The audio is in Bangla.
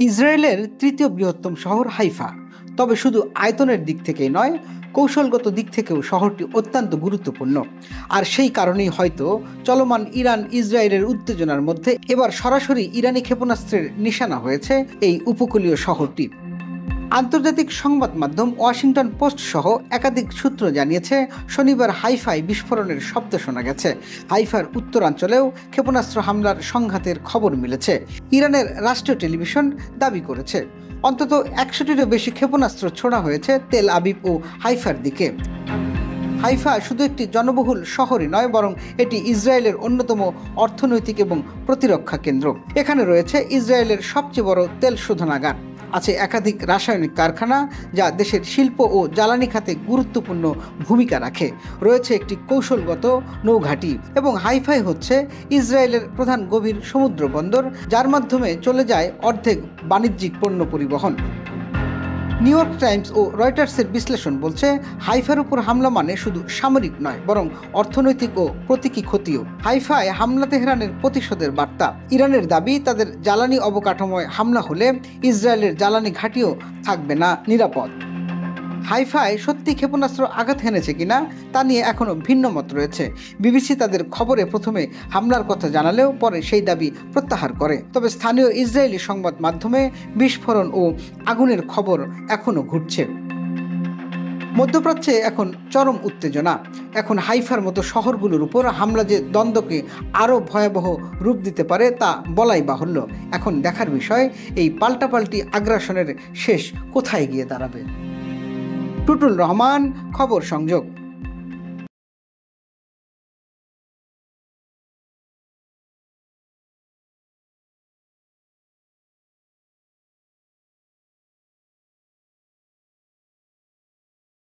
ইসরায়েলের তৃতীয় বৃহত্তম শহর হাইফা। তবে শুধু আয়তনের দিক থেকেই নয়, কৌশলগত দিক থেকেও শহরটি অত্যন্ত গুরুত্বপূর্ণ। আর সেই কারণেই হয়তো চলমান ইরান ইসরায়েলের উত্তেজনার মধ্যে এবার সরাসরি ইরানি ক্ষেপণাস্ত্রের নিশানা হয়েছে এই উপকূলীয় শহরটি। আন্তর্জাতিক সংবাদ মাধ্যম ওয়াশিংটন পোস্ট সহ একাধিক সূত্র জানিয়েছে, শনিবার হাইফায় বিস্ফোরণের শব্দ শোনা গেছে। হাইফার উত্তরাঞ্চলেও ক্ষেপণাস্ত্র হামলার সংঘাতের খবর মিলেছে, ইরানের রাষ্ট্রীয় টেলিভিশন দাবি করেছে। অন্তত 100টিরও বেশি ক্ষেপণাস্ত্র ছোড়া হয়েছে তেল আবিব ও হাইফার দিকে। হাইফা শুধু একটি জনবহুল শহরই নয়, বরং এটি ইসরায়েলের অন্যতম অর্থনৈতিক এবং প্রতিরক্ষা কেন্দ্র। এখানে রয়েছে ইসরায়েলের সবচেয়ে বড় তেল শোধনাগার, আছে একাধিক রাসায়নিক কারখানা যা দেশের শিল্প ও জ্বালানি খাতে গুরুত্বপূর্ণ ভূমিকা রাখে, রয়েছে একটি কৌশলগত নৌঘাঁটি এবং হাইফাই হচ্ছে ইসরায়েলের প্রধান গভীর সমুদ্র বন্দর, যার মাধ্যমে চলে যায় অর্ধেক বাণিজ্যিক পণ্য পরিবহন। নিউ ইয়র্ক টাইমস ও রয়টার্সের বিশ্লেষণ বলছে, হাইফার উপর হামলা মানে শুধু সামরিক নয়, বরং অর্থনৈতিক ও প্রতীকী ক্ষতিও। হাইফায় হামলা তেহরানের প্রতিশোধের বার্তা। ইরানের দাবি, তাদের জ্বালানি অবকাঠামোয় হামলা হলে ইসরায়েলের জ্বালানি ঘাঁটিও থাকবে না নিরাপদ। হাইফায় সত্যি ক্ষেপণাস্ত্র আঘাত হেনেছে কিনা তা নিয়ে এখনও ভিন্ন মত রয়েছে। বিবিসি তাদের খবরে প্রথমে হামলার কথা জানালেও পরে সেই দাবি প্রত্যাহার করে। তবে স্থানীয় ইসরায়েলি সংবাদ মাধ্যমে বিস্ফোরণ ও আগুনের খবর এখনও ঘুরছে। মধ্যপ্রাচ্যে এখন চরম উত্তেজনা। এখন হাইফার মতো শহরগুলোর উপর হামলা যে দ্বন্দ্বকে আরও ভয়াবহ রূপ দিতে পারে তা বলাই বাহুল্য। এখন দেখার বিষয়, এই পাল্টাপাল্টি আগ্রাসনের শেষ কোথায় গিয়ে দাঁড়াবে। টুটুল রহমান, খবর সংযোগ।